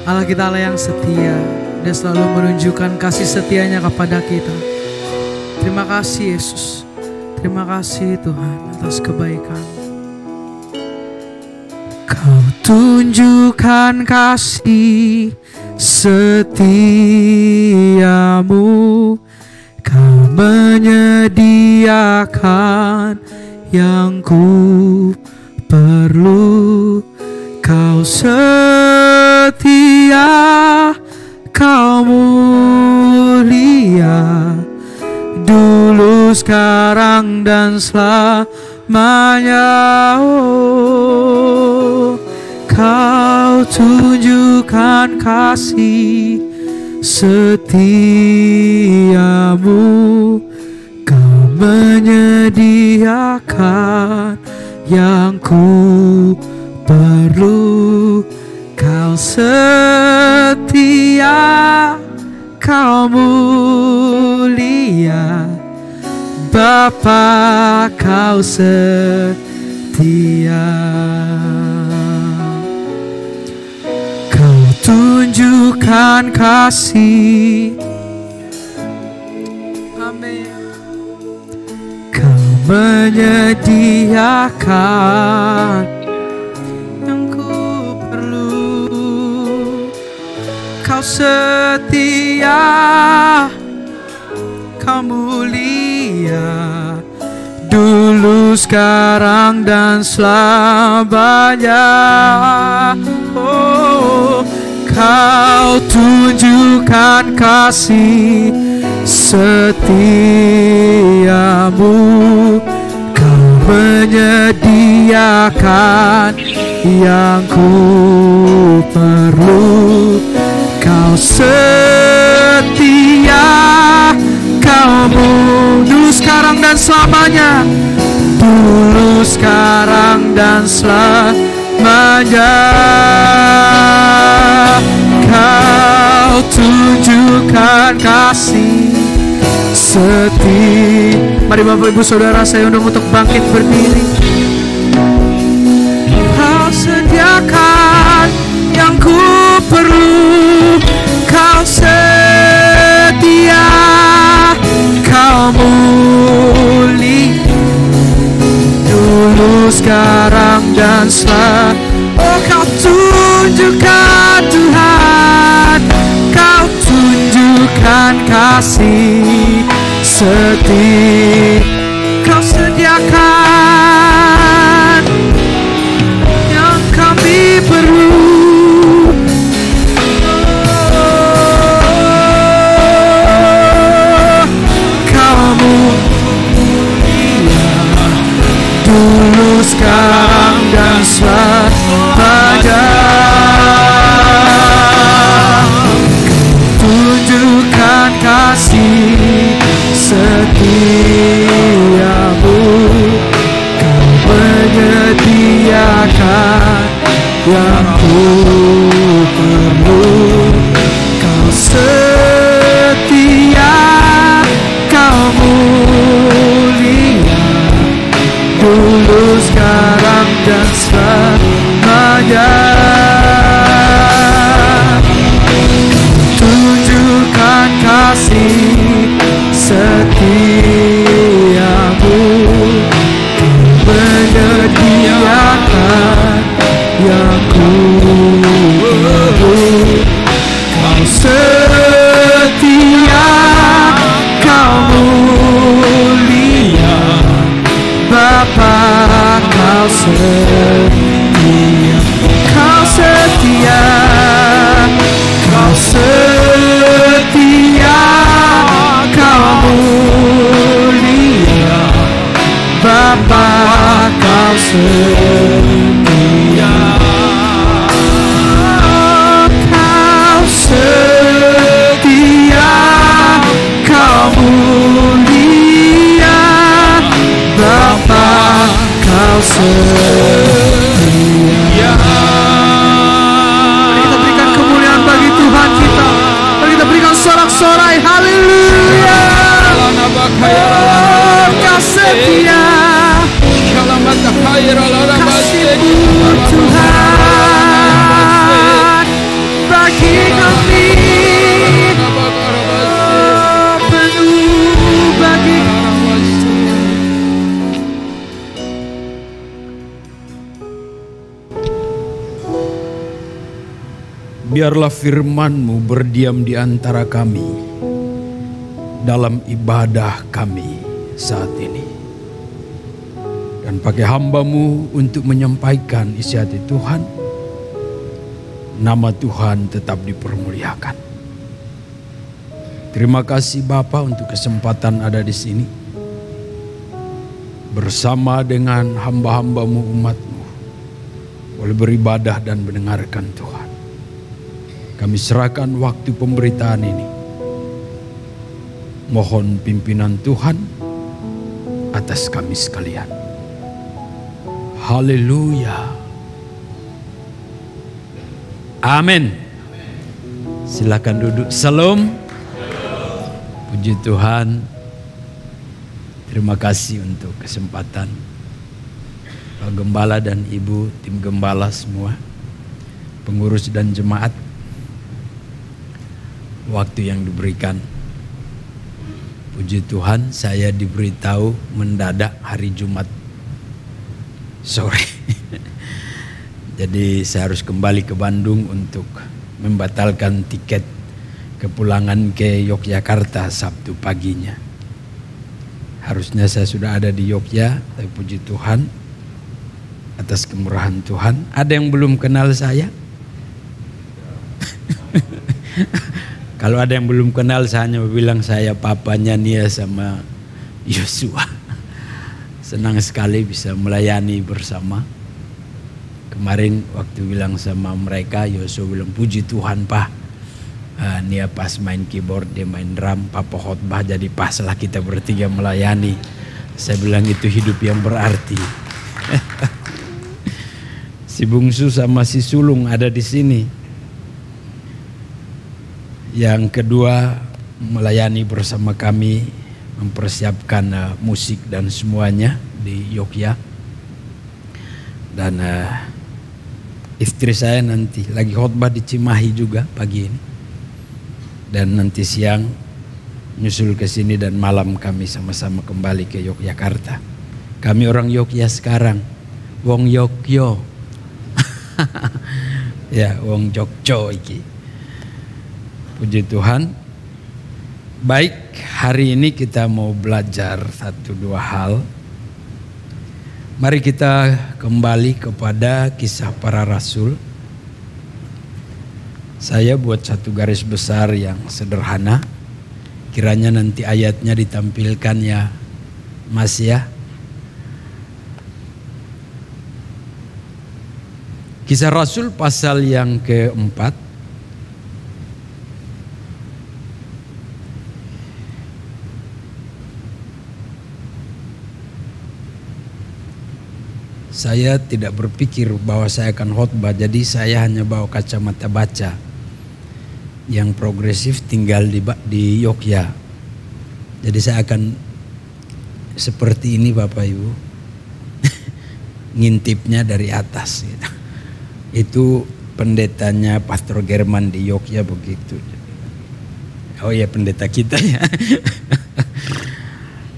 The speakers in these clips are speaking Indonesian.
Allah kita Allah yang setia. Dia selalu menunjukkan kasih setianya kepada kita. Terima kasih Yesus. Terima kasih Tuhan atas kebaikan. Kau tunjukkan kasih setiamu. Kau menyediakan yang ku perlu. Kau setia, kau mulia, dulu, sekarang, dan selamanya. Oh, kau tunjukkan kasih setiamu. Kau menyediakan yang ku perlu. Kau setia, kau mulia, Bapa kau setia. Kau tunjukkan kasih. Amin. Kau menyediakan yang ku perlu. Kau setia, kau mulia, dulu, sekarang, dan selamanya. Oh, kau tunjukkan kasih setiamu. Kau menyediakan yang ku perlu. Kau setia, kau dulu, sekarang, dan selamanya. Dulu, sekarang, dan selamanya. Kau tunjukkan kasih setia. Mari Bapak Ibu Saudara, saya undang untuk bangkit berdiri. Kau sediakan yang ku perlu. Kau setia, kau mulia, dulu, sekarang, dan selamanya. Oh, kau tunjukkan Tuhan, kau tunjukkan kasih setia. Kau sediakan yang kami perlu. Dulu, sekarang, dan selamanya. Tunjukkan kasih setiamu. Kau menyediakan yang ku perlu. Kau setia, kau mulia, dulu, sekarang, dan selamanya. Tunjukkan kasih setiamu. Menyediakan yang ku perlu. Kau setia, kau mulia, Bapa kau setia. Kau setia, kau setia, kau mulia, Bapa kau setia. Kau setia, kau mulia, Bapa kau setia. Mari kita berikan kemuliaan bagi Tuhan kita. Mari kita berikan sorak-sorai haleluya. Kau setia, kasih-Mu Tuhan bagi Biarlah firman-Mu berdiam di antara kami dalam ibadah kami saat ini. Dan pakai hamba-Mu untuk menyampaikan isi hati Tuhan. Nama Tuhan tetap dipermuliakan. Terima kasih Bapa untuk kesempatan ada di sini. Bersama dengan hamba-hamba-Mu, umat-Mu, boleh beribadah dan mendengarkan Tuhan. Kami serahkan waktu pemberitaan ini. Mohon pimpinan Tuhan atas kami sekalian. Haleluya. Amin. Silakan duduk. Salam. Puji Tuhan. Terima kasih untuk kesempatan Pak Gembala dan Ibu, tim Gembala semua, pengurus dan jemaat. Waktu yang diberikan. Puji Tuhan, saya diberitahu mendadak hari Jumat sore. Jadi saya harus kembali ke Bandung untuk membatalkan tiket kepulangan ke Yogyakarta Sabtu paginya. Harusnya saya sudah ada di Yogyakarta, tapi puji Tuhan atas kemurahan Tuhan. Ada yang belum kenal saya? Kalau ada yang belum kenal, saya hanya bilang saya papanya Nia sama Yosua. Senang sekali bisa melayani bersama. Kemarin waktu bilang sama mereka, Yosua bilang, puji Tuhan Pak. Nia pas main keyboard, dia main drum, Papa khotbah, jadi pas lah kita bertiga melayani. Saya bilang itu hidup yang berarti. Si bungsu sama si sulung ada di sini. Yang kedua melayani bersama kami, mempersiapkan musik dan semuanya di Yogyakarta. Dan istri saya nanti lagi khotbah di Cimahi juga pagi ini. Dan nanti siang nyusul ke sini dan malam kami sama-sama kembali ke Yogyakarta. Kami orang Yogyakarta sekarang, wong Yogyo. Ya, wong Jogjo iki. Puji Tuhan. Baik, hari ini kita mau belajar 1-2 hal. Mari kita kembali kepada Kisah Para Rasul. Saya buat satu garis besar yang sederhana. Kiranya nanti ayatnya ditampilkan ya Mas ya. Kisah Rasul pasal yang keempat. Saya tidak berpikir bahwa saya akan khotbah, jadi saya hanya bawa kacamata baca. Yang progresif tinggal di Yogyakarta. Jadi saya akan seperti ini Bapak Ibu. Ngintipnya dari atas gitu. Itu pendetanya Pastor German di Yogyakarta begitu. Oh ya, pendeta kita ya.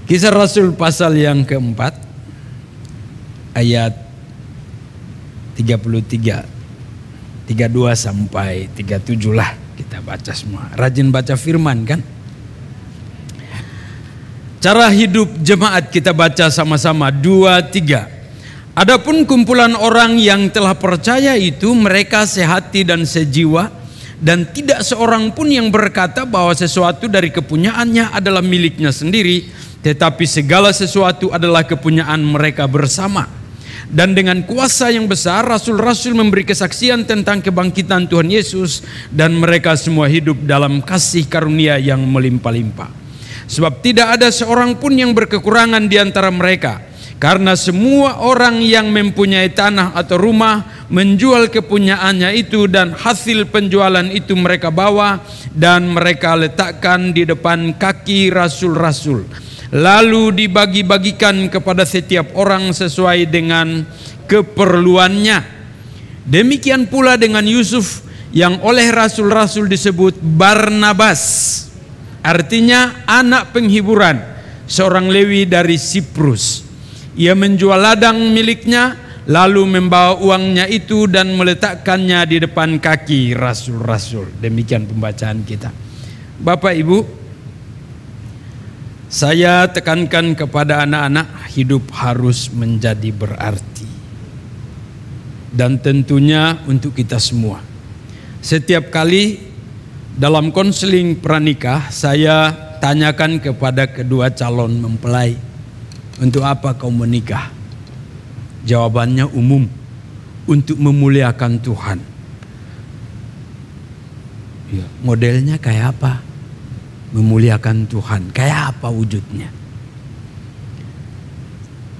Kisah Rasul pasal yang keempat ayat 33, 32 sampai 37 lah kita baca semua. Rajin baca firman kan? Cara hidup jemaat kita baca sama-sama 2-3. Adapun kumpulan orang yang telah percaya itu, mereka sehati dan sejiwa, dan tidak seorang pun yang berkata bahwa sesuatu dari kepunyaannya adalah miliknya sendiri, tetapi segala sesuatu adalah kepunyaan mereka bersama. Dan dengan kuasa yang besar, rasul-rasul memberi kesaksian tentang kebangkitan Tuhan Yesus, dan mereka semua hidup dalam kasih karunia yang melimpah-limpah. Sebab tidak ada seorang pun yang berkekurangan di antara mereka, karena semua orang yang mempunyai tanah atau rumah menjual kepunyaannya itu, dan hasil penjualan itu mereka bawa dan mereka letakkan di depan kaki rasul-rasul. Lalu dibagi-bagikan kepada setiap orang sesuai dengan keperluannya. Demikian pula dengan Yusuf yang oleh rasul-rasul disebut Barnabas, artinya anak penghiburan, seorang Lewi dari Siprus. Ia menjual ladang miliknya lalu membawa uangnya itu dan meletakkannya di depan kaki rasul-rasul. Demikian pembacaan kita. Bapak Ibu, saya tekankan kepada anak-anak, hidup harus menjadi berarti. Dan tentunya untuk kita semua. Setiap kali dalam konseling pranikah, saya tanyakan kepada kedua calon mempelai, untuk apa kau menikah? Jawabannya umum, untuk memuliakan Tuhan. Ya, modelnya kayak apa? Memuliakan Tuhan. Kayak apa wujudnya?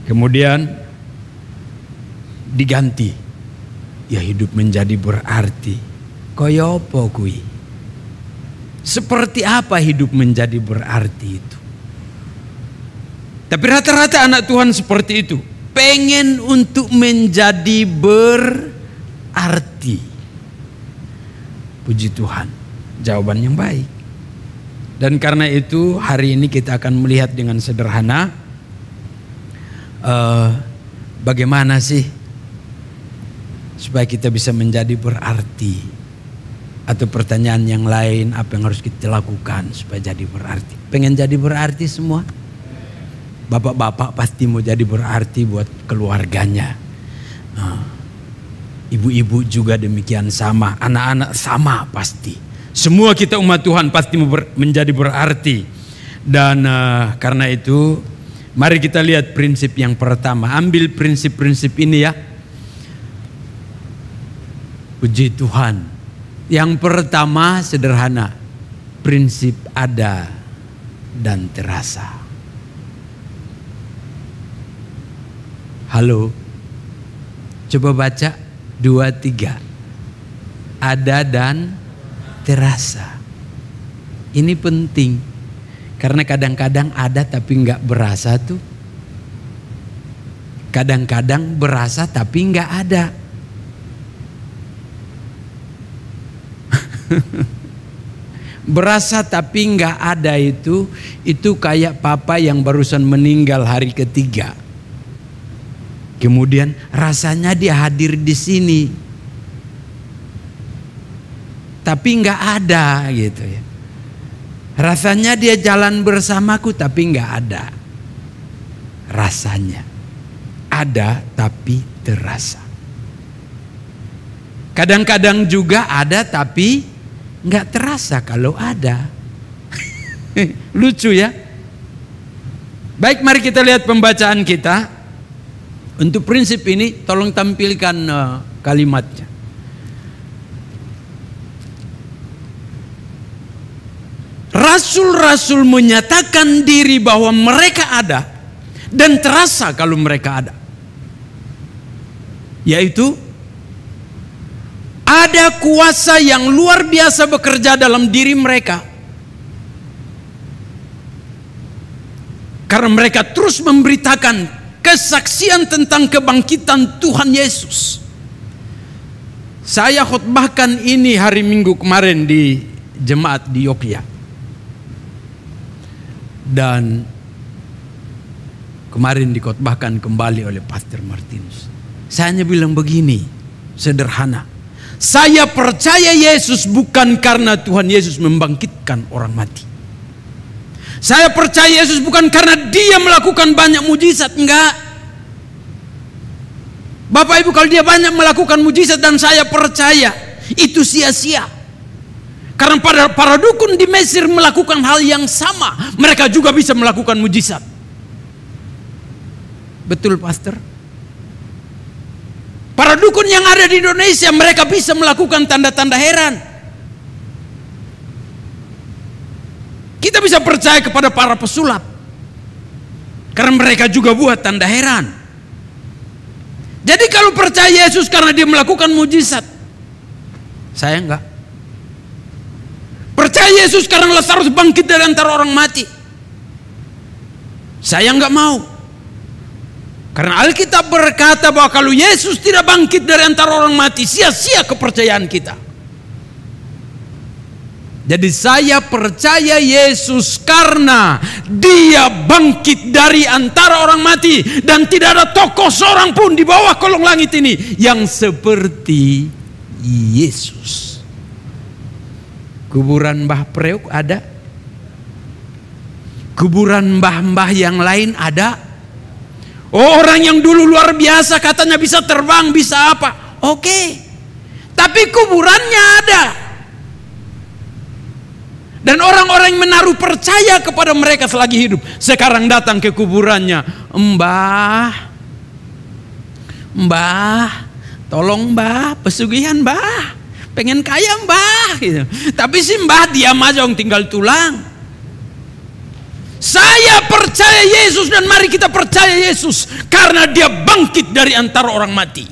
Kemudian diganti. Ya, hidup menjadi berarti. Kaya apa kui? Seperti apa hidup menjadi berarti itu? Tapi rata-rata anak Tuhan seperti itu. Pengen untuk menjadi berarti. Puji Tuhan. Jawaban yang baik. Dan karena itu hari ini kita akan melihat dengan sederhana. Bagaimana sih supaya kita bisa menjadi berarti. Atau pertanyaan yang lain, apa yang harus kita lakukan supaya jadi berarti. Pengen jadi berarti semua? Bapak-bapak pasti mau jadi berarti buat keluarganya. Ibu-ibu juga demikian sama. Anak-anak sama pasti. Semua kita umat Tuhan pasti menjadi berarti. Dan karena itu mari kita lihat prinsip yang pertama. Ambil prinsip-prinsip ini ya. Puji Tuhan. Yang pertama sederhana, prinsip ada dan terasa. Halo, coba baca 2-3. Ada dan terasa. Ini penting, karena kadang-kadang ada tapi nggak berasa tuh. Kadang-kadang berasa tapi nggak ada. Berasa tapi nggak ada itu kayak papa yang barusan meninggal hari ketiga. Kemudian rasanya dia hadir di sini, tapi nggak ada gitu ya. Rasanya dia jalan bersamaku tapi nggak ada. Rasanya ada tapi terasa. Kadang-kadang juga ada tapi nggak terasa kalau ada. Lucu ya. Baik, mari kita lihat pembacaan kita. Untuk prinsip ini tolong tampilkan kalimatnya. Rasul-rasul menyatakan diri bahwa mereka ada dan terasa kalau mereka ada. Yaitu ada kuasa yang luar biasa bekerja dalam diri mereka. Karena mereka terus memberitakan kesaksian tentang kebangkitan Tuhan Yesus. Saya khotbahkan ini hari Minggu kemarin di jemaat di Yogyakarta. Dan kemarin dikhotbahkan kembali oleh Pastor Martinus. Saya hanya bilang begini, sederhana. Saya percaya Yesus bukan karena Tuhan Yesus membangkitkan orang mati. Saya percaya Yesus bukan karena dia melakukan banyak mujizat. Enggak. Bapak Ibu, kalau dia banyak melakukan mujizat dan saya percaya, itu sia-sia. Karena para dukun di Mesir melakukan hal yang sama. Mereka juga bisa melakukan mujizat. Betul, Pastor? Para dukun yang ada di Indonesia, mereka bisa melakukan tanda-tanda heran. Kita bisa percaya kepada para pesulap, karena mereka juga buat tanda heran. Jadi kalau percaya Yesus karena dia melakukan mujizat, saya enggak. Percaya Yesus karena Lazarus bangkit dari antara orang mati, saya enggak mau. Karena Alkitab berkata bahwa kalau Yesus tidak bangkit dari antara orang mati, sia-sia kepercayaan kita. Jadi saya percaya Yesus karena dia bangkit dari antara orang mati. Dan tidak ada tokoh seorang pun di bawah kolong langit ini yang seperti Yesus. Kuburan Mbah Preuk ada. Kuburan mbah-mbah yang lain ada. Oh, orang yang dulu luar biasa katanya bisa terbang, bisa apa. Oke. Tapi kuburannya ada. Dan orang-orang yang menaruh percaya kepada mereka selagi hidup sekarang datang ke kuburannya. Mbah, tolong mbah, pesugihan mbah, pengen kaya mbah gitu. Tapi si mbah diam aja, tinggal tulang. Saya percaya Yesus dan mari kita percaya Yesus karena dia bangkit dari antara orang mati.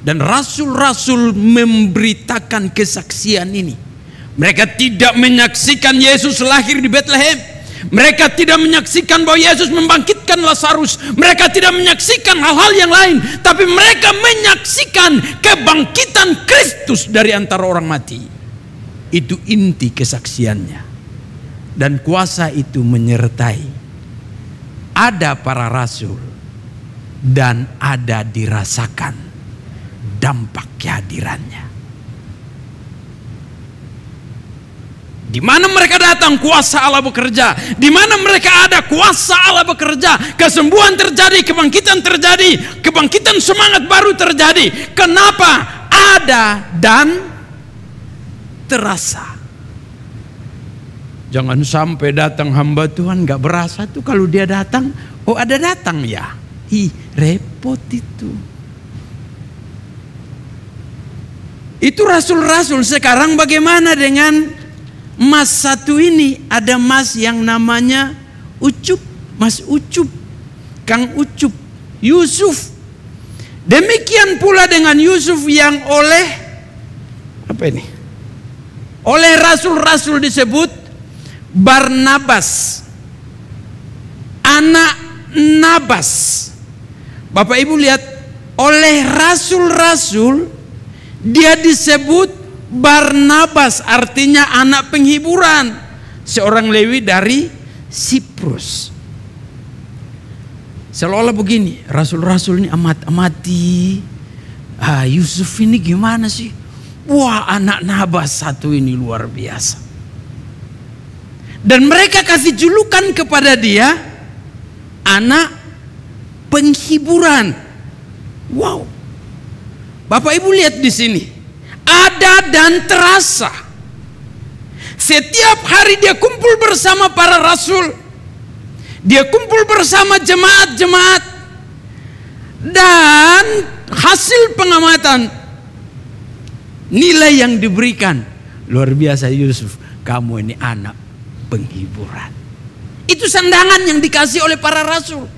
Dan rasul-rasul memberitakan kesaksian ini. Mereka tidak menyaksikan Yesus lahir di Bethlehem. Mereka tidak menyaksikan bahwa Yesus membangkitkan Lazarus. Mereka tidak menyaksikan hal-hal yang lain. Tapi mereka menyaksikan kebangkitan Kristus dari antara orang mati. Itu inti kesaksiannya. Dan kuasa itu menyertai. Ada para rasul. Dan ada dirasakan dampak kehadirannya. Di mana mereka datang, kuasa Allah bekerja. Di mana mereka ada, kuasa Allah bekerja. Kesembuhan terjadi, kebangkitan terjadi, kebangkitan semangat baru terjadi. Kenapa? Ada dan terasa. Jangan sampai datang hamba Tuhan gak berasa tuh kalau dia datang. Oh, ada datang ya. Repot itu. Itu rasul-rasul. Sekarang bagaimana dengan Mas satu ini? Ada Mas yang namanya Ucup, Mas Ucup, Kang Ucup, Yusuf. Demikian pula dengan Yusuf yang oleh oleh rasul-rasul disebut Barnabas, anak Nabas. Bapak Ibu lihat, oleh rasul-rasul dia disebut Barnabas, artinya anak penghiburan, seorang Lewi dari Siprus. Seolah-olah begini, rasul-rasul ini amati. Yusuf ini gimana sih? Wah, anak Nabas satu ini luar biasa. Dan mereka kasih julukan kepada dia anak penghiburan. Wow. Bapak Ibu lihat di sini. Ada dan terasa. Setiap hari dia kumpul bersama para rasul. Dia kumpul bersama jemaat-jemaat. Dan hasil pengamatan, nilai yang diberikan, luar biasa. Yusuf, kamu ini anak penghiburan. Itu sandangan yang dikasih oleh para rasul.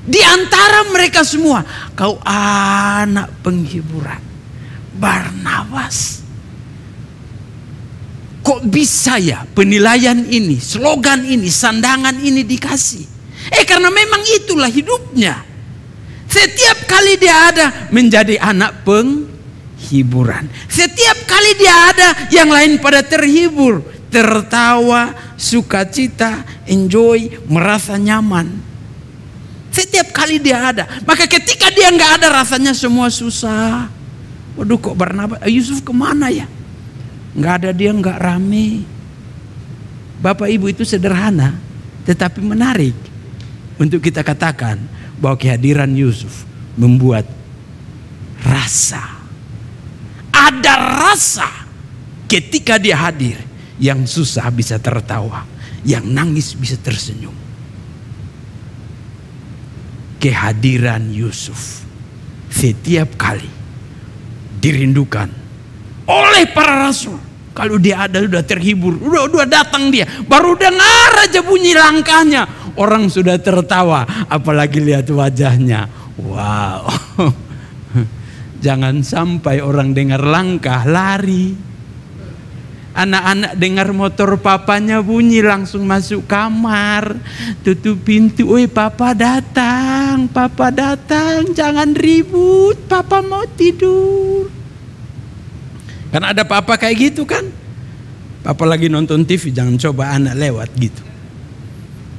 Di antara mereka semua, kau anak penghiburan. Barnabas. Kok bisa ya penilaian ini, slogan ini, sandangan ini dikasih? Karena memang itulah hidupnya. Setiap kali dia ada menjadi anak penghiburan. Setiap kali dia ada yang lain pada terhibur, tertawa, sukacita, enjoy, merasa nyaman. Setiap kali dia ada. Maka ketika dia nggak ada rasanya semua susah. Waduh, kok Barnabas, Yusuf kemana ya? Nggak ada dia, nggak rame. Bapak Ibu, itu sederhana tetapi menarik untuk kita katakan bahwa kehadiran Yusuf membuat rasa. Ada rasa ketika dia hadir. Yang susah bisa tertawa, yang nangis bisa tersenyum. Kehadiran Yusuf setiap kali dirindukan oleh para rasul. Kalau dia ada sudah terhibur, udah datang dia, baru dengar aja bunyi langkahnya, orang sudah tertawa, apalagi lihat wajahnya. Wow. Jangan sampai orang dengar langkah lari. Anak-anak dengar motor papanya bunyi langsung masuk kamar, tutup pintu. Oi, papa datang, jangan ribut, papa mau tidur. Kan ada papa kayak gitu kan? Papa lagi nonton TV, jangan coba anak lewat gitu.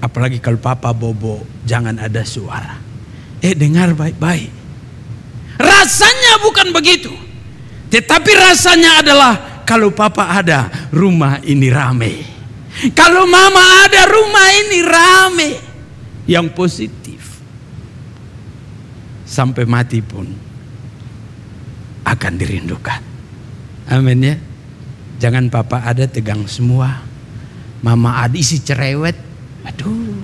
Apalagi kalau papa bobo, jangan ada suara. Dengar baik-baik. Rasanya bukan begitu. Tetapi rasanya adalah kalau papa ada, rumah ini rame. Kalau mama ada, rumah ini rame. Yang positif. Sampai mati pun akan dirindukan. Amin ya. Jangan papa ada tegang semua. Mama ada isi cerewet. Aduh.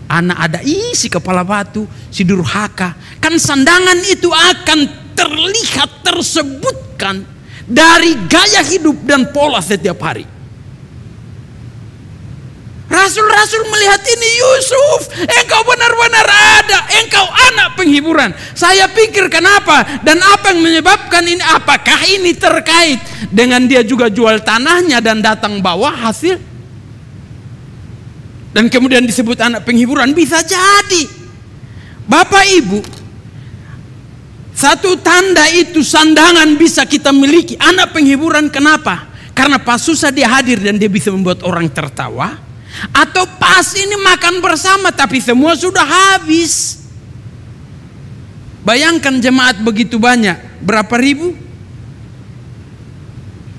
Anak ada isi kepala batu, si durhaka. Kan sandangan itu akan terlihat, tersebutkan dari gaya hidup dan pola setiap hari. Rasul-rasul melihat ini, Yusuf, engkau benar-benar ada, engkau anak penghiburan. Saya pikir kenapa dan apa yang menyebabkan ini? Apakah ini terkait dengan dia juga jual tanahnya dan datang bawa hasil? Dan kemudian disebut anak penghiburan, bisa jadi. Bapak Ibu, satu tanda itu sandangan bisa kita miliki. Anak penghiburan kenapa? Karena pas susah dia hadir dan dia bisa membuat orang tertawa. Atau pas ini makan bersama tapi semua sudah habis. Bayangkan jemaat begitu banyak, berapa ribu?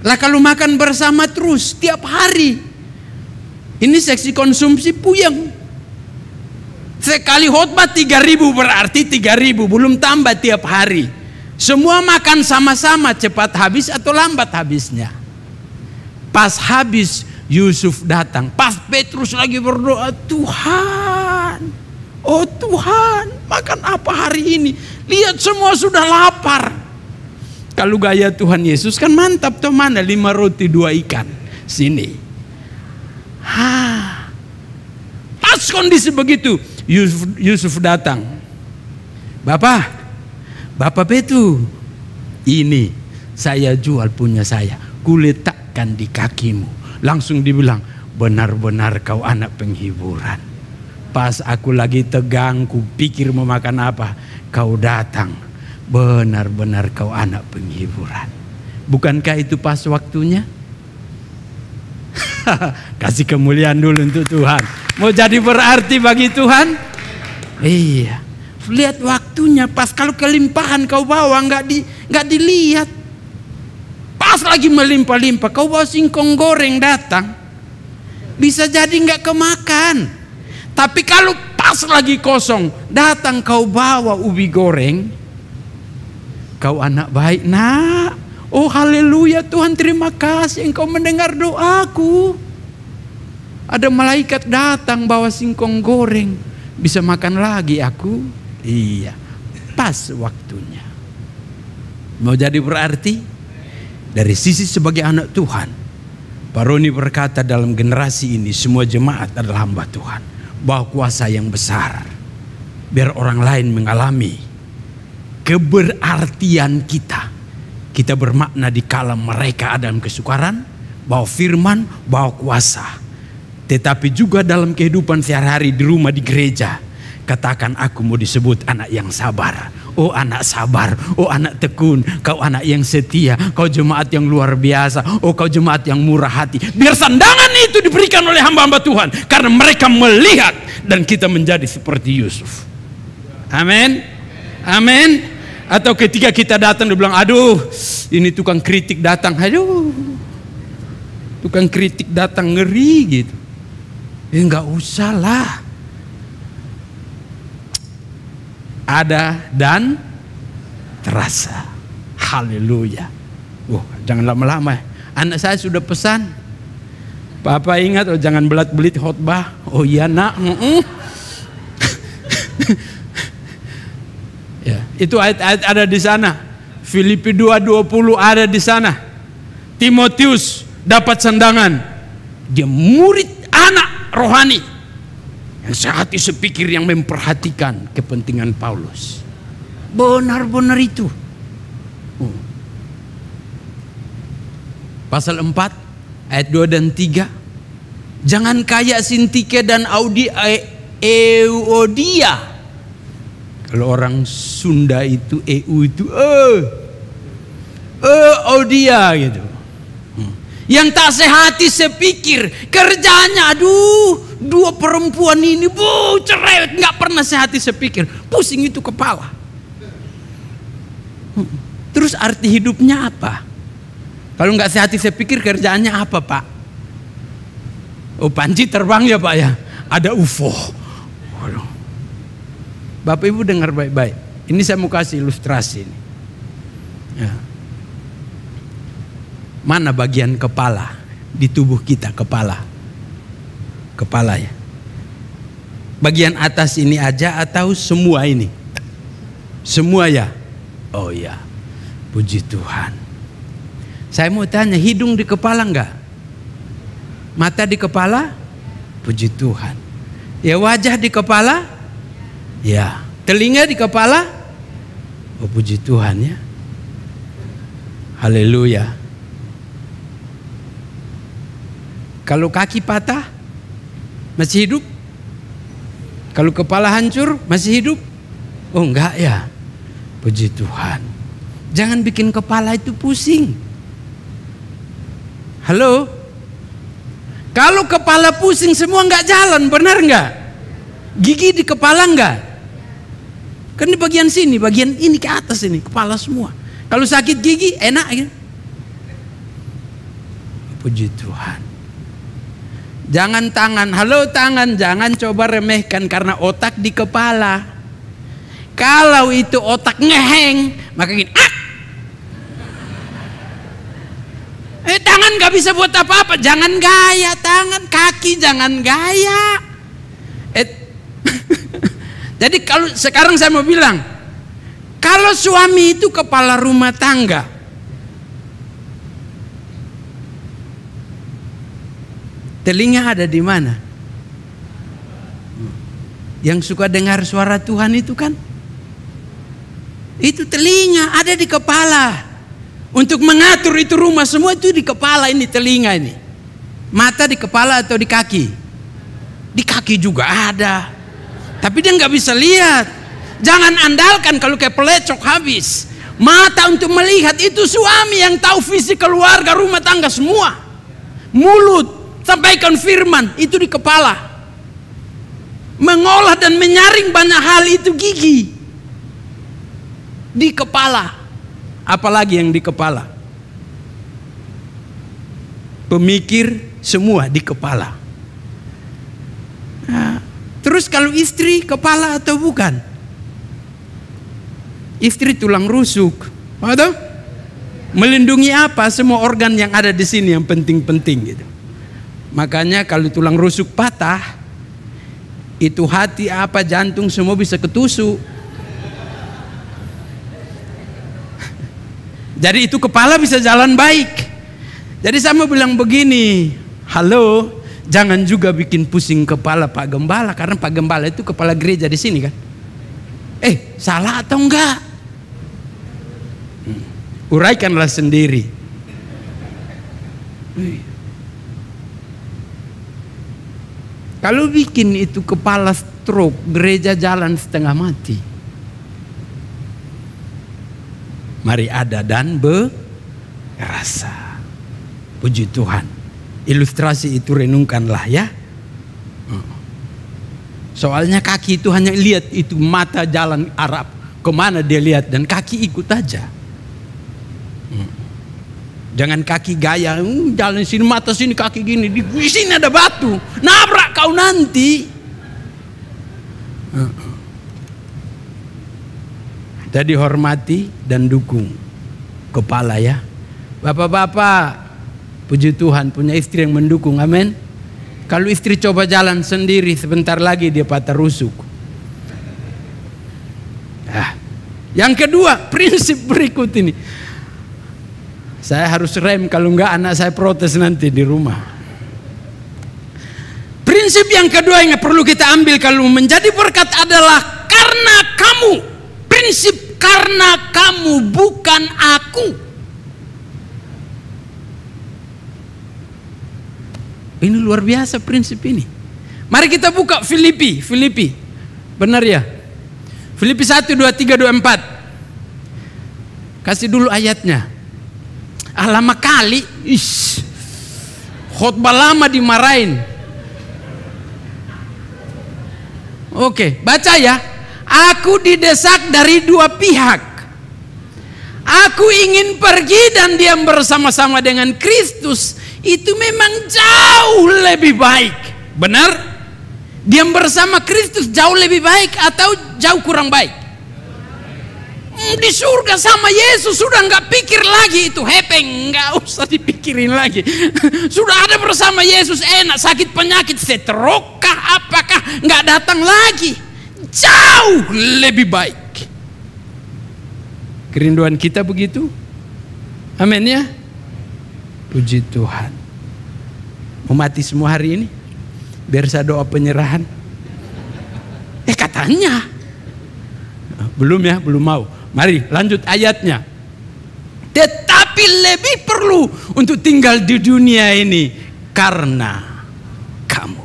Lah kalau makan bersama terus tiap hari, ini seksi konsumsi puyeng. Sekali khotbah 3.000 berarti 3.000, belum tambah tiap hari. Semua makan sama-sama, cepat habis atau lambat habisnya. Pas habis Yusuf datang, pas Petrus lagi berdoa, Tuhan, oh Tuhan, makan apa hari ini? Lihat semua sudah lapar. Kalau gaya Tuhan Yesus kan mantap tuh, mana 5 roti 2 ikan. Sini. Pas kondisi begitu, Yusuf datang. Bapak Petrus, ini saya jual punya saya, kuletakkan di kakimu. Langsung dibilang, benar-benar kau anak penghiburan. Pas aku lagi tegang, ku pikir mau makan apa, kau datang. Benar-benar kau anak penghiburan. Bukankah itu pas waktunya? Kasih kemuliaan dulu untuk Tuhan. Mau jadi berarti bagi Tuhan? Iya. Lihat waktunya pas, kalau kelimpahan kau bawa nggak dilihat. Pas lagi melimpah-limpah, kau bawa singkong goreng datang, bisa jadi nggak kemakan. Tapi kalau pas lagi kosong, datang kau bawa ubi goreng, kau anak baik nak. Oh haleluya Tuhan, terima kasih engkau mendengar doaku. Ada malaikat datang bawa singkong goreng, bisa makan lagi aku. Iya, pas waktunya. Mau jadi berarti? Dari sisi sebagai anak Tuhan, Pak Roni berkata dalam generasi ini semua jemaat adalah hamba Tuhan. Bawa kuasa yang besar, biar orang lain mengalami keberartian kita. Kita bermakna di kala mereka ada dalam kesukaran, bawa firman, bawa kuasa. Tetapi juga dalam kehidupan sehari-hari di rumah, di gereja, katakan aku mau disebut anak yang sabar. Oh anak sabar, oh anak tekun, kau anak yang setia, kau jemaat yang luar biasa, oh kau jemaat yang murah hati. Biar sandangan itu diberikan oleh hamba-hamba Tuhan, karena mereka melihat dan kita menjadi seperti Yusuf. Amin, amin. Atau ketika kita datang dia bilang, aduh ini tukang kritik datang, aduh tukang kritik datang ngeri gitu. Enggak usah lah. Ada dan terasa. Haleluya. Jangan lama-lama. Anak saya sudah pesan. Papa ingat, jangan belat-belit khotbah. Oh iya nak. Ya, itu ayat-ayat ada di sana. Filipi 2:20 ada di sana. Timotius dapat sandangan. Dia murid anak rohani. Yang sehati sepikir, yang memperhatikan kepentingan Paulus. Benar-benar itu. Pasal 4 ayat 2 dan 3. Jangan kayak Sintike dan Euodia. Kalau orang Sunda itu Odia gitu. Yang tak sehati sepikir. Kerjanya aduh, dua perempuan ini cerewet, nggak pernah sehati sepikir. Pusing itu kepala. Terus arti hidupnya apa? Kalau nggak sehati sepikir, kerjaannya apa, Pak? Oh, panci terbang ya, Pak ya. Ada UFO. Waduh. Bapak Ibu dengar baik-baik. Ini saya mau kasih ilustrasi ini. Ya. Mana bagian kepala di tubuh kita? Kepala ya. Bagian atas ini aja atau semua ini? Semua ya? Oh ya, puji Tuhan. Saya mau tanya, hidung di kepala enggak? Mata di kepala? Puji Tuhan. Ya, wajah di kepala? Ya. Telinga di kepala? Oh, puji Tuhan ya. Haleluya. Kalau kaki patah, masih hidup? Kalau kepala hancur, masih hidup? Oh enggak ya. Puji Tuhan. Jangan bikin kepala itu pusing. Halo? Kalau kepala pusing semua enggak jalan, benar enggak? Gigi di kepala enggak? Kan di bagian sini, bagian ini ke atas ini, kepala semua. Kalau sakit gigi enak ya? Puji Tuhan. Jangan tangan, halo tangan, jangan coba remehkan karena otak di kepala. Kalau itu otak ngeheng, maka gini, tangan gak bisa buat apa-apa, jangan gaya tangan, kaki jangan gaya. Jadi kalau sekarang saya mau bilang, kalau suami itu kepala rumah tangga, telinga ada di mana? Yang suka dengar suara Tuhan itu kan? Itu telinga ada di kepala. Untuk mengatur itu rumah semua itu di kepala ini, telinga ini. Mata di kepala atau di kaki? Di kaki juga ada. Tapi dia nggak bisa lihat. Jangan andalkan kalau kayak pelecok habis. Mata untuk melihat itu suami yang tahu visi keluarga, rumah tangga semua. Mulut sampaikan firman itu di kepala. Mengolah dan menyaring banyak hal itu gigi di kepala. Apalagi yang di kepala? Pemikir semua di kepala. Nah, terus kalau istri kepala atau bukan? Istri tulang rusuk. Atau melindungi apa? Semua organ yang ada di sini yang penting-penting gitu. Makanya kalau tulang rusuk patah, itu hati apa jantung semua bisa ketusuk. Jadi itu kepala bisa jalan baik. Jadi saya mau bilang begini, halo, jangan juga bikin pusing kepala Pak Gembala, karena Pak Gembala itu kepala gereja di sini kan. Salah atau enggak? Uraikanlah sendiri. Kalau bikin itu kepala stroke, gereja jalan setengah mati. Mari ada dan berasa. Puji Tuhan. Ilustrasi itu renungkanlah ya. Soalnya kaki itu hanya lihat itu, mata jalan Arab. Kemana dia lihat dan kaki ikut aja. Jangan kaki gaya, jalan sini mata sini kaki gini, di sini ada batu, nabrak kau nanti. Jadi hormati dan dukung kepala ya. Bapak-bapak, puji Tuhan punya istri yang mendukung, amin. Kalau istri coba jalan sendiri, sebentar lagi dia patah rusuk. Yang kedua, prinsip berikut ini. Saya harus rem, kalau enggak anak saya protes nanti di rumah. Prinsip yang kedua yang perlu kita ambil kalau menjadi berkat adalah karena kamu. Prinsip karena kamu, bukan aku. Ini luar biasa prinsip ini. Mari kita buka Filipi. Benar ya? Filipi 1, 2, 3, 2, 4. Kasih dulu ayatnya. Lama kali. khotbah lama dimarahin. Oke, baca ya. Aku didesak dari dua pihak. Aku ingin pergi dan diam bersama-sama dengan Kristus. Itu memang jauh lebih baik. Benar? Diam bersama Kristus jauh lebih baik atau jauh kurang baik? Di surga sama Yesus sudah nggak pikir lagi itu hepeng, nggak usah dipikirin lagi. Sudah ada bersama Yesus enak, sakit penyakit stroke kah apakah nggak datang lagi. Jauh lebih baik. Kerinduan kita begitu. Amin ya. Puji Tuhan. Mau mati semua hari ini biar saya doa penyerahan. Katanya belum ya, belum mau. Mari lanjut ayatnya. Tetapi lebih perlu untuk tinggal di dunia ini karena kamu.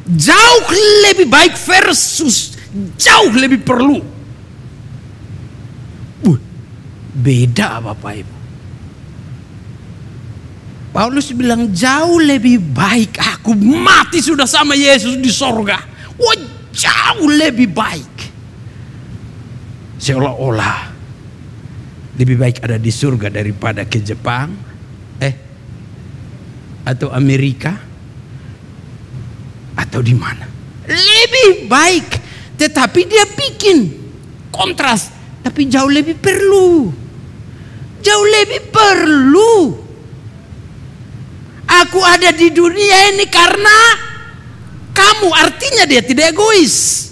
Jauh lebih baik versus jauh lebih perlu. Beda Bapak Ibu. Paulus bilang jauh lebih baik aku mati sudah sama Yesus di sorga. Wah, jauh lebih baik. Seolah-olah lebih baik ada di surga daripada ke Jepang, atau Amerika, atau di mana. Lebih baik, tetapi dia bikin kontras. Tapi jauh lebih perlu. Jauh lebih perlu. Aku ada di dunia ini karena kamu. Artinya dia tidak egois.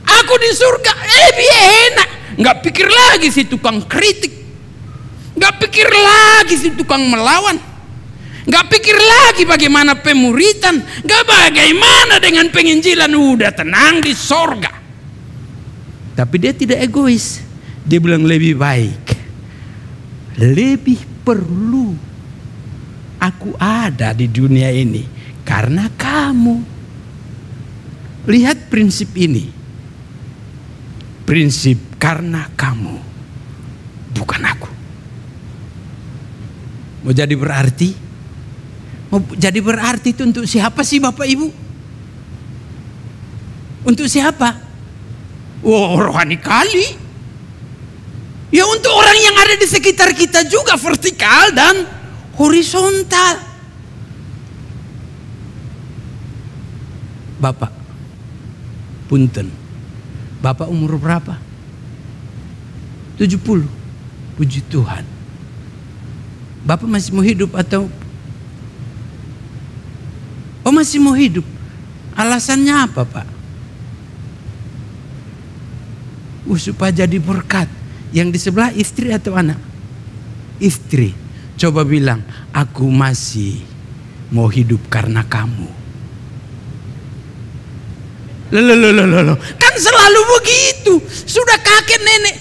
Aku di surga lebih enak. Nggak pikir lagi si tukang kritik. Nggak pikir lagi si tukang melawan. Nggak pikir lagi bagaimana pemuritan. Nggak bagaimana dengan penginjilan. Udah tenang di sorga. Tapi dia tidak egois. Dia bilang lebih baik. Lebih perlu aku ada di dunia ini karena kamu. Lihat prinsip ini. Prinsip karena kamu, bukan aku. Mau jadi berarti? Mau jadi berarti itu untuk siapa sih Bapak Ibu? Untuk siapa? Oh, rohani kali. Ya untuk orang yang ada di sekitar kita juga, vertikal dan horizontal. Bapak, punten. Bapak umur berapa? 70. Puji Tuhan. Bapak masih mau hidup atau? Oh, masih mau hidup. Alasannya apa, Pak? Supaya jadi berkat. Yang di sebelah istri atau anak? Istri. Coba bilang, aku masih mau hidup karena kamu. Loh. Kan selalu begitu. Sudah kakek nenek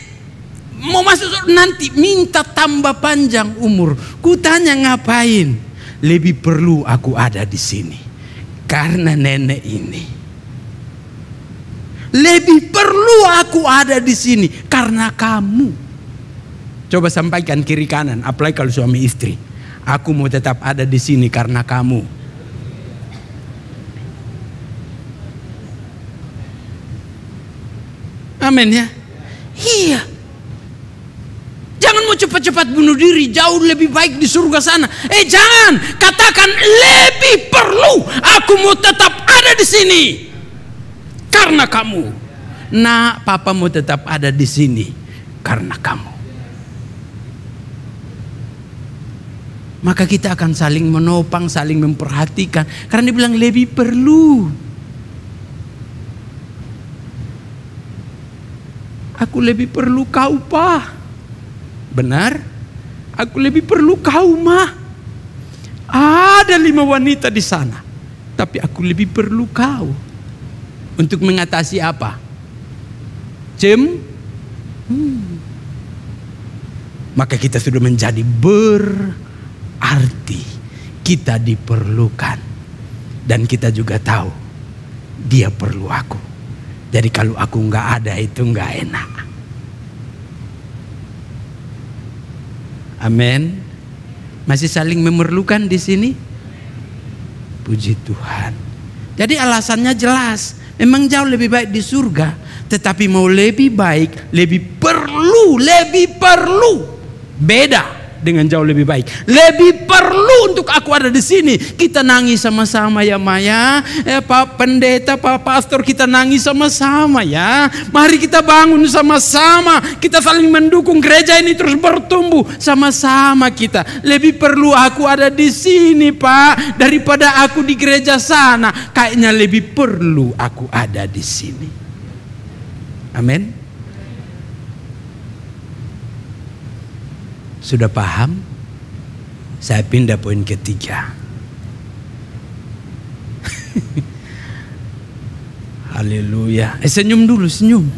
mau masuk nanti minta tambah panjang umur. Kutanya ngapain? Lebih perlu aku ada di sini karena nenek ini. Lebih perlu aku ada di sini karena kamu. Coba sampaikan kiri kanan, apalagi kalau suami istri. Aku mau tetap ada di sini karena kamu. Amin ya. Iya. Jangan mau cepat-cepat bunuh diri, jauh lebih baik di surga sana. Jangan, katakan lebih perlu aku mau tetap ada di sini karena kamu. Nah, papa mau tetap ada di sini karena kamu. Maka kita akan saling menopang, saling memperhatikan. Karena dia bilang lebih perlu. Aku lebih perlu kau, Pak. Benar? Aku lebih perlu kau, Ma. Ada 5 wanita di sana. Tapi aku lebih perlu kau. Untuk mengatasi apa? Maka kita sudah menjadi berarti. Kita diperlukan. Dan kita juga tahu dia perlu aku. Jadi kalau aku nggak ada itu nggak enak. Amin. Masih saling memerlukan di sini? Puji Tuhan. Jadi alasannya jelas. Memang jauh lebih baik di surga. Tetapi mau lebih baik, lebih perlu. Beda dengan jauh lebih baik. Lebih perlu untuk aku ada di sini. Kita nangis sama-sama ya Maya. Pak Pendeta, Pak Pastor, kita nangis sama-sama ya. Mari kita bangun sama-sama. Kita saling mendukung gereja ini terus bertumbuh sama-sama kita. Lebih perlu aku ada di sini Pak daripada aku di gereja sana. Kayaknya lebih perlu aku ada di sini. Amin. Sudah paham? Saya pindah poin ketiga. Haleluya. Senyum dulu, senyum.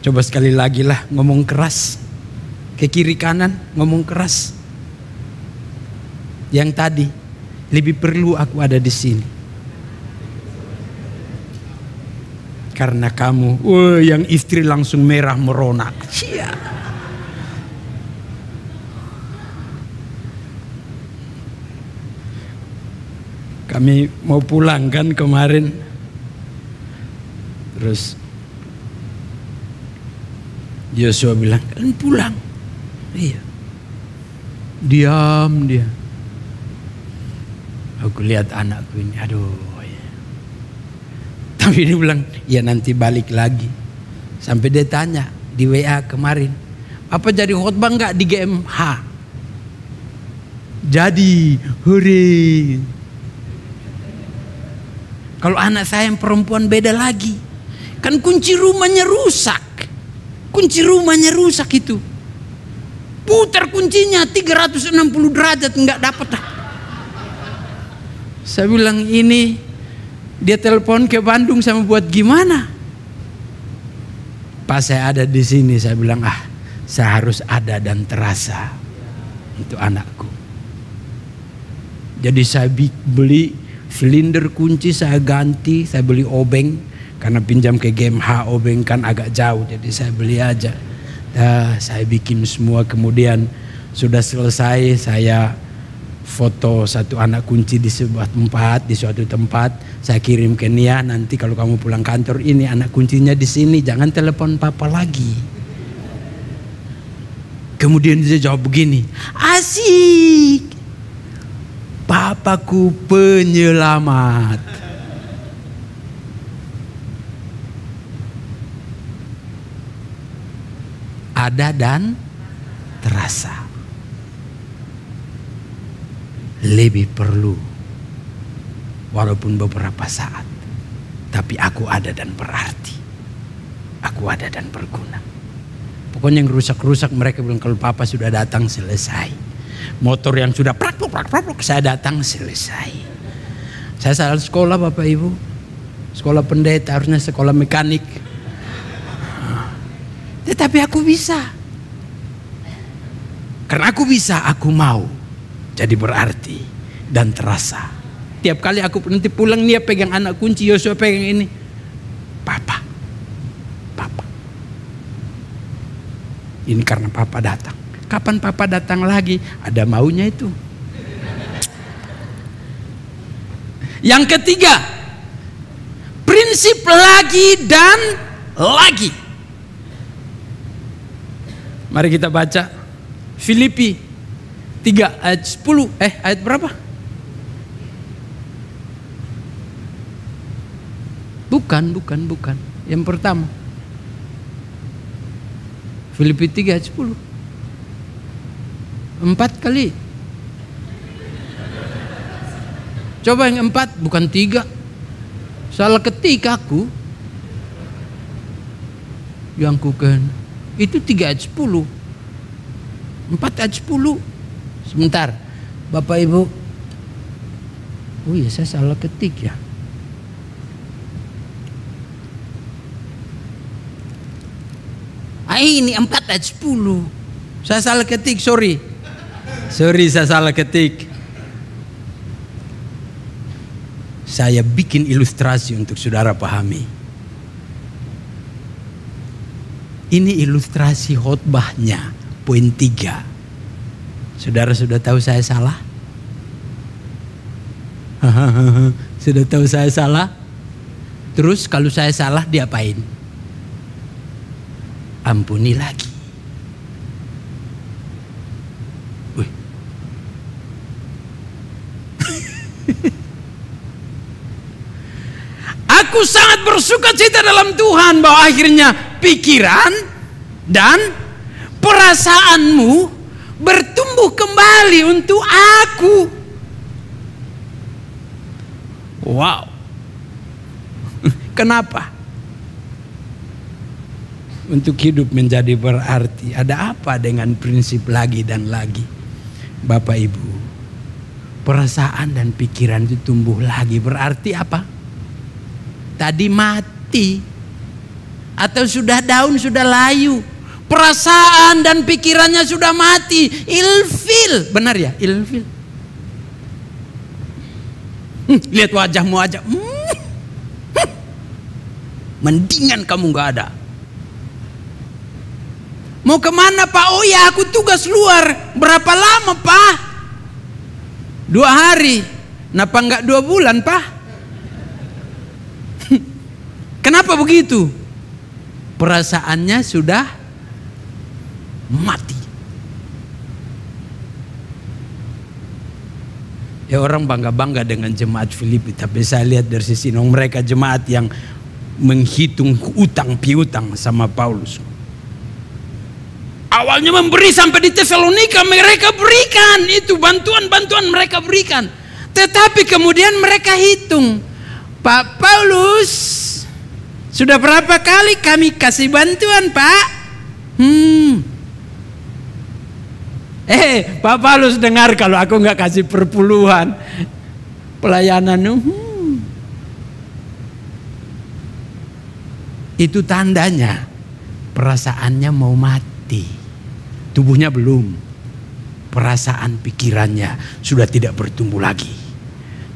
Coba sekali lagi lah ngomong keras. Ke kiri kanan ngomong keras. Yang tadi, lebih perlu aku ada di sini. Karena kamu, yang istri langsung merah merona. Cia. Kami mau pulang kan kemarin. Terus Yosua bilang, kalian pulang. Iya. Diam dia. Aku lihat anakku ini, aduh. Tapi dia bilang, ya nanti balik lagi. Sampai dia tanya di WA kemarin, apa jadi khotbah enggak di GMH? Jadi, hore. Kalau anak saya yang perempuan beda lagi. Kan kunci rumahnya rusak. Kunci rumahnya rusak itu. Putar kuncinya 360 derajat enggak dapat. Saya bilang ini dia telepon ke Bandung sama buat gimana? Pas saya ada di sini saya bilang saya harus ada dan terasa untuk anakku. Jadi saya beli silinder kunci, saya ganti, saya beli obeng karena pinjam ke GMH obeng kan agak jauh, jadi saya beli aja. Saya bikin semua, kemudian sudah selesai saya foto satu anak kunci di sebuah tempat, di suatu tempat, saya kirim ke Nia. Nanti kalau kamu pulang kantor, ini anak kuncinya di sini, jangan telepon papa lagi. Kemudian dia jawab begini, asik, papaku penyelamat. Ada dan terasa. Lebih perlu, walaupun beberapa saat, tapi aku ada dan berarti, aku ada dan berguna. Pokoknya yang rusak-rusak mereka bilang kalau papa sudah datang selesai. Motor yang sudah prak saya datang selesai. Saya salah sekolah Bapak Ibu, sekolah pendeta, harusnya sekolah mekanik. Tetapi aku bisa, karena aku bisa, aku mau. Jadi berarti dan terasa. Tiap kali aku nanti pulang, dia pegang anak kunci, Yosua pegang ini. Papa. Ini karena papa datang. Kapan papa datang lagi? Ada maunya itu. Yang ketiga, prinsip lagi dan lagi. Mari kita baca Filipi 3 ayat 10. Ayat berapa? Bukan. Yang pertama. Filipi 3 ayat 10. 4 kali. Coba yang 4, bukan 3. Salah ketik aku. Yang kuken. Itu 3 ayat 10. 4 ayat 10. Sebentar, Bapak Ibu. Oh iya, saya salah ketik ya. Ini 4 ayat 10. Saya salah ketik, sorry saya salah ketik. Saya bikin ilustrasi untuk saudara pahami. Ini ilustrasi khotbahnya, poin 3. Saudara sudah tahu saya salah? Sudah tahu saya salah? Terus kalau saya salah diapain? Ampuni lagi. Wih. Aku sangat bersuka cita dalam Tuhan bahwa akhirnya pikiran dan perasaanmu bertumbuh kembali untuk aku. Wow. Kenapa? Untuk hidup menjadi berarti. Ada apa dengan prinsip lagi dan lagi? Bapak Ibu, perasaan dan pikiran itu tumbuh lagi. Berarti apa? Tadi mati. Atau sudah daun, sudah layu. Perasaan dan pikirannya sudah mati. Ilfil. Benar ya? Ilfil. Lihat wajahmu aja. Mendingan kamu gak ada. Mau kemana Pak? Oh ya, aku tugas luar. Berapa lama Pak? 2 hari. Kenapa enggak 2 bulan Pak? Kenapa begitu? Perasaannya sudah mati. Ya, orang bangga-bangga dengan jemaat Filipi, tapi saya lihat dari sisi mereka jemaat yang menghitung utang piutang sama Paulus. Awalnya memberi sampai di Tesalonika mereka berikan itu bantuan-bantuan mereka berikan. Tetapi kemudian mereka hitung, Pak Paulus, sudah berapa kali kami kasih bantuan Pak? Pak Paulus dengar kalau aku nggak kasih perpuluhan pelayanan. Itu tandanya perasaannya mau mati. Tubuhnya belum. Perasaan pikirannya sudah tidak bertumbuh lagi.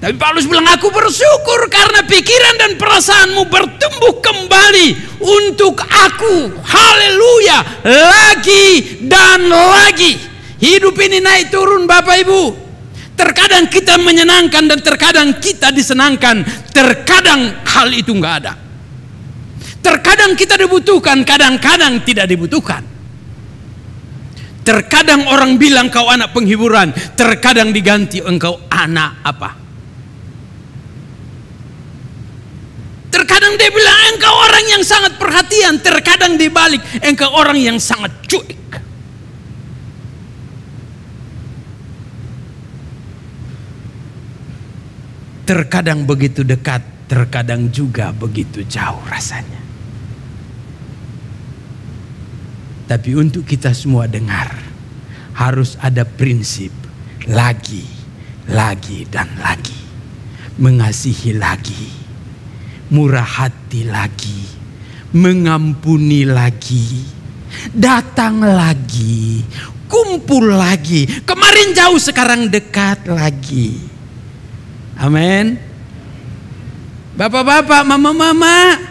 Tapi Paulus bilang, aku bersyukur karena pikiran dan perasaanmu bertumbuh kembali untuk aku. Haleluya. Lagi dan lagi. Hidup ini naik turun Bapak Ibu. Terkadang kita menyenangkan dan terkadang kita disenangkan. Terkadang hal itu nggak ada. Terkadang kita dibutuhkan, kadang-kadang tidak dibutuhkan. Terkadang orang bilang kau anak penghiburan, terkadang diganti engkau anak apa? Terkadang dia bilang engkau orang yang sangat perhatian, terkadang dibalik engkau orang yang sangat cuek. Terkadang begitu dekat, terkadang juga begitu jauh rasanya. Tapi untuk kita semua dengar, harus ada prinsip lagi, lagi dan lagi. Mengasihi lagi, murah hati lagi, mengampuni lagi, datang lagi, kumpul lagi. Kemarin jauh sekarang dekat lagi. Amin. Bapak-bapak, mama-mama,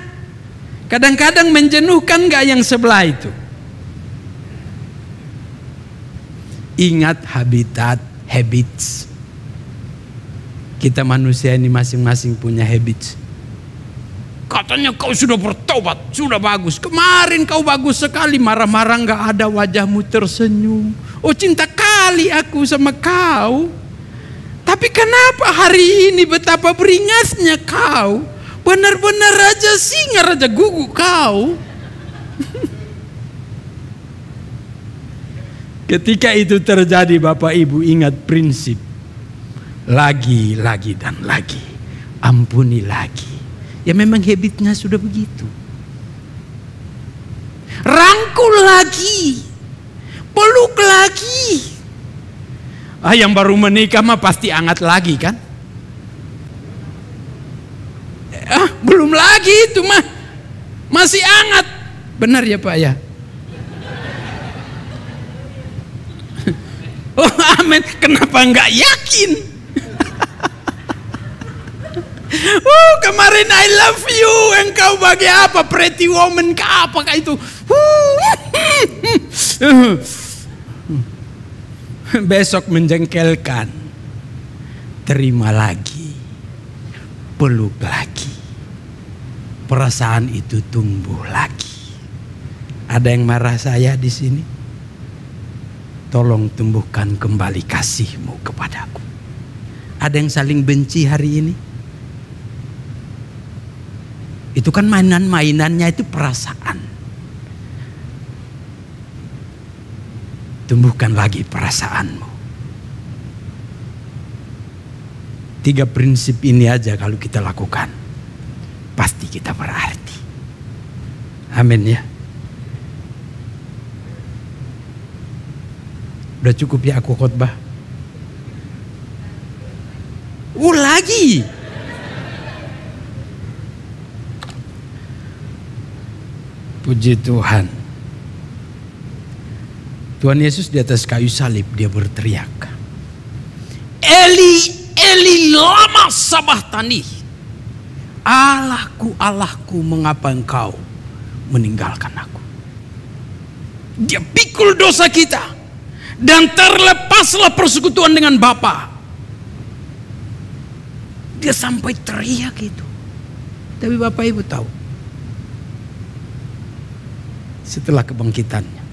kadang-kadang menjenuhkan gak yang sebelah itu? Ingat habits. Kita manusia ini masing-masing punya habits. Katanya kau sudah bertobat, sudah bagus. Kemarin kau bagus sekali, marah-marah gak ada wajahmu tersenyum. Oh cinta kali aku sama kau. Tapi kenapa hari ini betapa beringasnya kau? Benar-benar raja singa, raja guguk kau. Ketika itu terjadi Bapak Ibu ingat prinsip. Lagi, lagi dan lagi. Ampuni lagi. Ya memang habitnya sudah begitu. Rangkul lagi. Peluk lagi. Yang baru menikah mah pasti hangat lagi kan? Belum lagi itu mah. Masih hangat. Benar ya Pak ya? Oh amin. Kenapa enggak yakin? Kemarin I love you. Engkau bagi apa? Pretty woman kah? Apakah itu? Besok menjengkelkan, terima lagi, peluk lagi, perasaan itu tumbuh lagi. Ada yang marah saya di sini? Tolong tumbuhkan kembali kasihmu kepadaku. Ada yang saling benci hari ini? Itu kan mainannya itu perasaan. Tumbuhkan lagi perasaanmu. 3 prinsip ini aja kalau kita lakukan, pasti kita berarti. Amin ya. Udah cukup ya aku khotbah? Lagi. Puji Tuhan. Tuhan Yesus di atas kayu salib dia berteriak, Eli, Eli lama sabachthani. Allahku, Allahku, mengapa engkau meninggalkan aku? Dia pikul dosa kita dan terlepaslah persekutuan dengan Bapa. Dia sampai teriak itu. Tapi Bapak Ibu tahu, setelah kebangkitannya,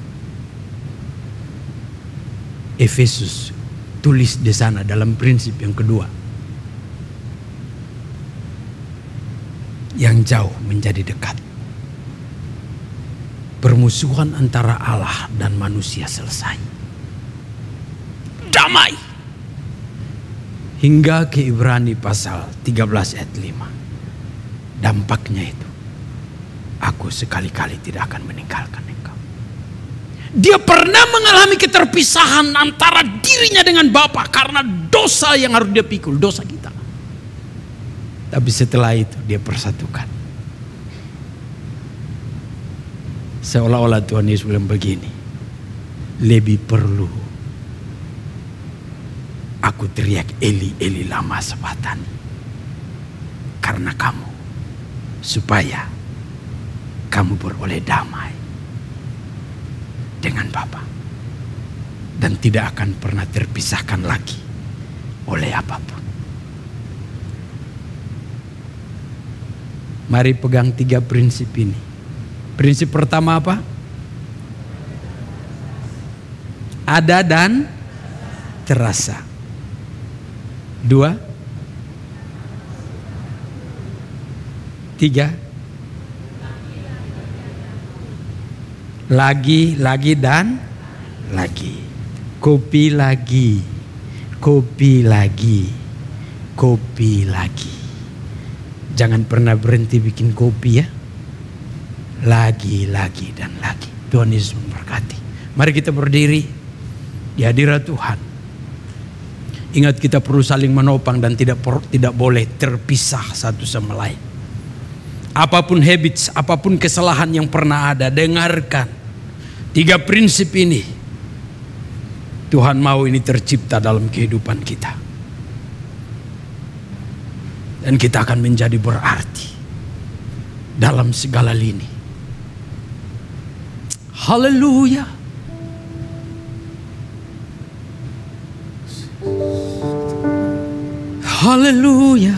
Efesus tulis di sana dalam prinsip yang kedua, yang jauh menjadi dekat. Permusuhan antara Allah dan manusia selesai. Damai. Hingga ke Ibrani pasal 13 ayat 5. Dampaknya itu, aku sekali-kali tidak akan meninggalkan engkau. Dia pernah mengalami keterpisahan antara dirinya dengan Bapa karena dosa yang harus dia pikul, dosa kita. Tapi setelah itu dia persatukan. Seolah-olah Tuhan Yesus bilang begini, lebih perlu aku teriak Eli, Eli lama sabachthani karena kamu, supaya kamu beroleh damai dengan Bapa dan tidak akan pernah terpisahkan lagi oleh apapun. Mari pegang 3 prinsip ini. Prinsip pertama apa? Ada dan terasa. 2, 3, lagi dan lagi. Kopi lagi, kopi lagi, kopi lagi. Jangan pernah berhenti bikin kopi ya. Lagi dan lagi. Tuhan Yesus memberkati. Mari kita berdiri di hadirat Tuhan. Ingat, kita perlu saling menopang dan tidak boleh terpisah satu sama lain. Apapun habits, apapun kesalahan yang pernah ada, dengarkan 3 prinsip ini. Tuhan mau ini tercipta dalam kehidupan kita. Dan kita akan menjadi berarti dalam segala lini. Haleluya. Haleluya.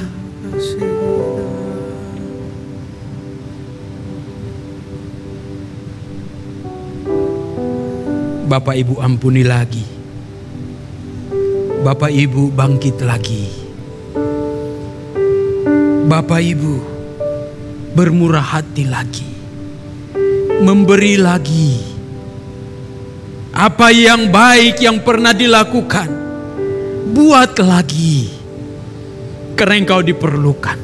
Bapak Ibu ampuni lagi. Bapak Ibu bangkit lagi. Bapak Ibu bermurah hati lagi. Memberi lagi. Apa yang baik yang pernah dilakukan, buat lagi. Karena engkau diperlukan.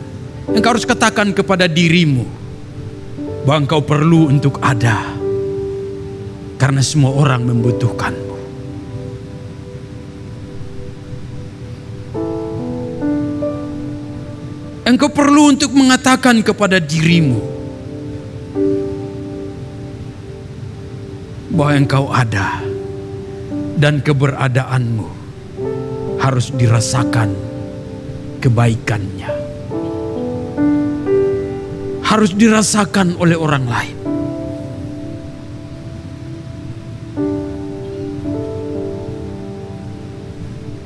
Engkau harus katakan kepada dirimu bahwa engkau perlu untuk ada. Karena semua orang membutuhkanmu. Engkau perlu untuk mengatakan kepada dirimu bahwa engkau ada dan keberadaanmu harus dirasakan kebaikannya. Harus dirasakan oleh orang lain.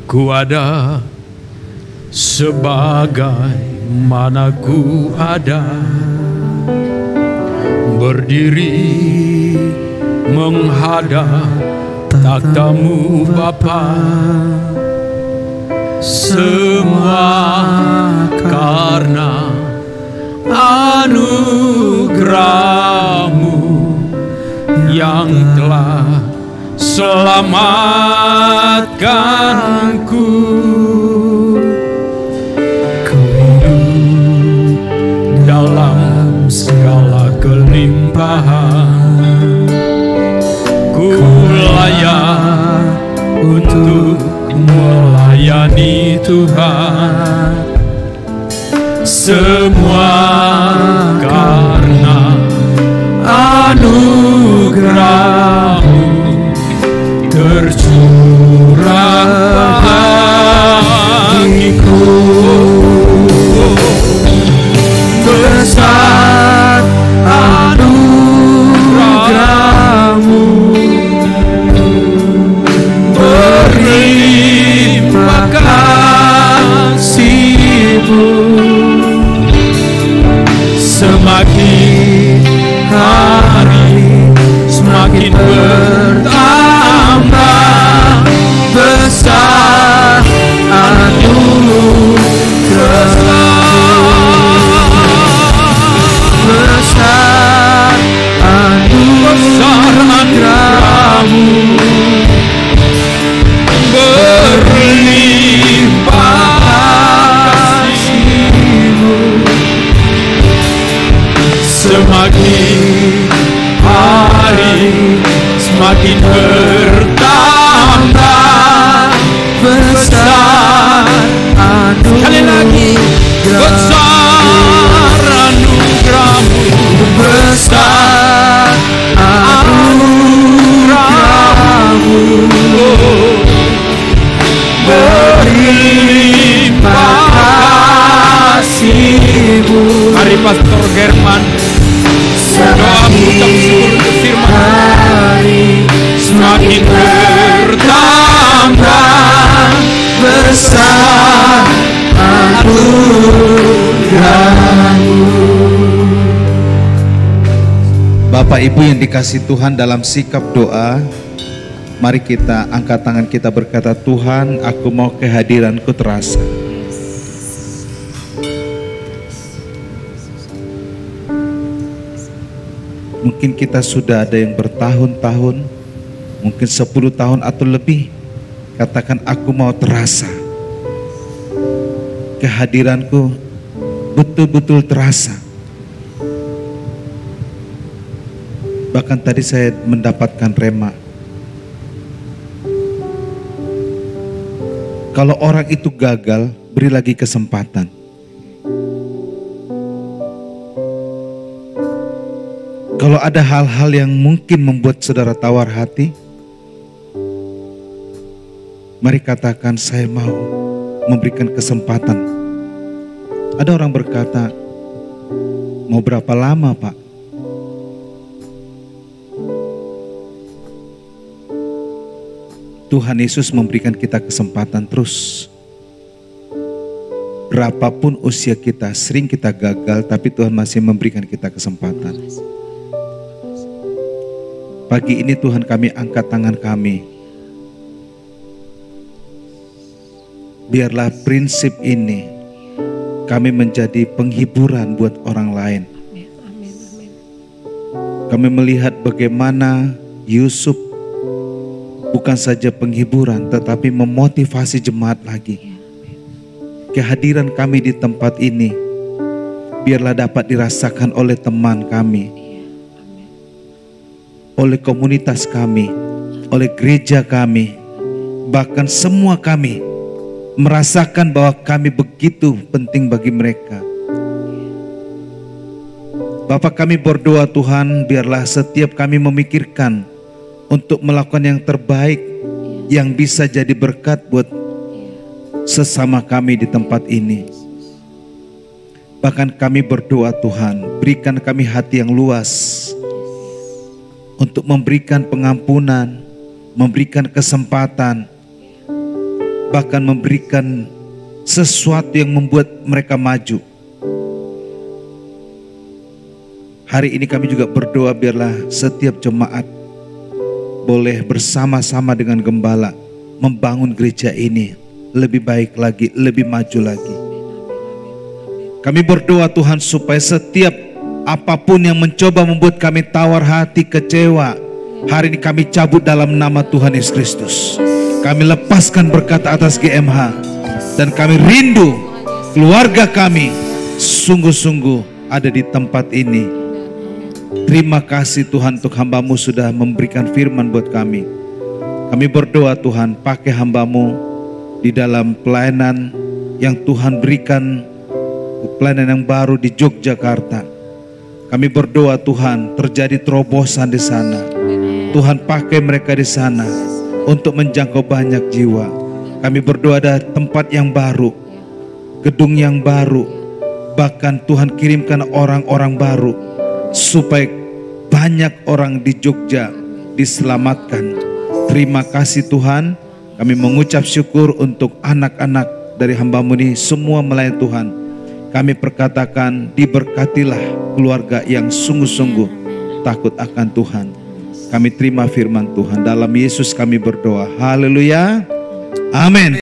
ku ada sebagaimana ku ada, berdiri menghadap takhta-Mu Bapa. Semua karena anugerah-Mu yang telah selamatkanku. Kau hidup dalam segala kelimpahan, ku layak untuk melayani Tuhan. Semua karena anugerah-Mu tercurah bagiku. Besar anugerah-Mu, berlimpah kasih-Mu, semakin hari semakin bertambah besar anugerah-Mu, berlimpah kasih-Mu, semakin hari semakin bertambah besar anugerah-Mu. Sekali lagi, besar anugerah-Mu, besar anugerah-Mu, berlimpah kasih-Mu. Mari Pastor German doa mengucap syukur untuk firman. Semakin bertambah besar anugerah-Mu. Bapak Ibu yang dikasihi Tuhan, dalam sikap doa, mari kita angkat tangan kita berkata, Tuhan, aku mau kehadiran-Ku terasa. Mungkin kita sudah ada yang bertahun-tahun, mungkin 10 tahun atau lebih. Katakan, aku mau terasa. Kehadiran-Ku betul-betul terasa. Bahkan tadi saya mendapatkan rema. Kalau orang itu gagal, beri lagi kesempatan. Kalau ada hal-hal yang mungkin membuat saudara tawar hati, mari katakan, saya mau memberikan kesempatan. Ada orang berkata, mau berapa lama Pak? Tuhan Yesus memberikan kita kesempatan terus. Berapapun usia kita, sering kita gagal, tapi Tuhan masih memberikan kita kesempatan. Pagi ini Tuhan, kami angkat tangan kami. Biarlah prinsip ini kami menjadi penghiburan buat orang lain. Kami melihat bagaimana Yusuf bukan saja penghiburan, tetapi memotivasi jemaat lagi. Kehadiran kami di tempat ini biarlah dapat dirasakan oleh teman kami, oleh komunitas kami, oleh gereja kami, bahkan semua kami merasakan bahwa kami begitu penting bagi mereka. Bapa, kami berdoa Tuhan, biarlah setiap kami memikirkan untuk melakukan yang terbaik yang bisa jadi berkat buat sesama kami di tempat ini. Bahkan kami berdoa Tuhan, berikan kami hati yang luas untuk memberikan pengampunan, memberikan kesempatan, bahkan memberikan sesuatu yang membuat mereka maju. Hari ini kami juga berdoa biarlah setiap jemaat boleh bersama-sama dengan gembala membangun gereja ini lebih baik lagi, lebih maju lagi. Kami berdoa Tuhan supaya setiap apapun yang mencoba membuat kami tawar hati, kecewa, hari ini kami cabut dalam nama Tuhan Yesus Kristus. Kami lepaskan berkat atas GMH dan kami rindu keluarga kami sungguh-sungguh ada di tempat ini. Terima kasih Tuhan untuk hamba-Mu sudah memberikan firman buat kami. Kami berdoa Tuhan, pakai hamba-Mu di dalam pelayanan yang Tuhan berikan, pelayanan yang baru di Yogyakarta. Kami berdoa Tuhan, terjadi terobosan di sana. Tuhan pakai mereka di sana untuk menjangkau banyak jiwa. Kami berdoa ada tempat yang baru, gedung yang baru, bahkan Tuhan kirimkan orang-orang baru supaya banyak orang di Jogja diselamatkan. Terima kasih Tuhan. Kami mengucap syukur untuk anak-anak dari hamba-Mu ini semua melayani Tuhan. Kami perkatakan diberkatilah keluarga yang sungguh-sungguh takut akan Tuhan. Kami terima firman Tuhan. Dalam Yesus kami berdoa. Haleluya. Amin.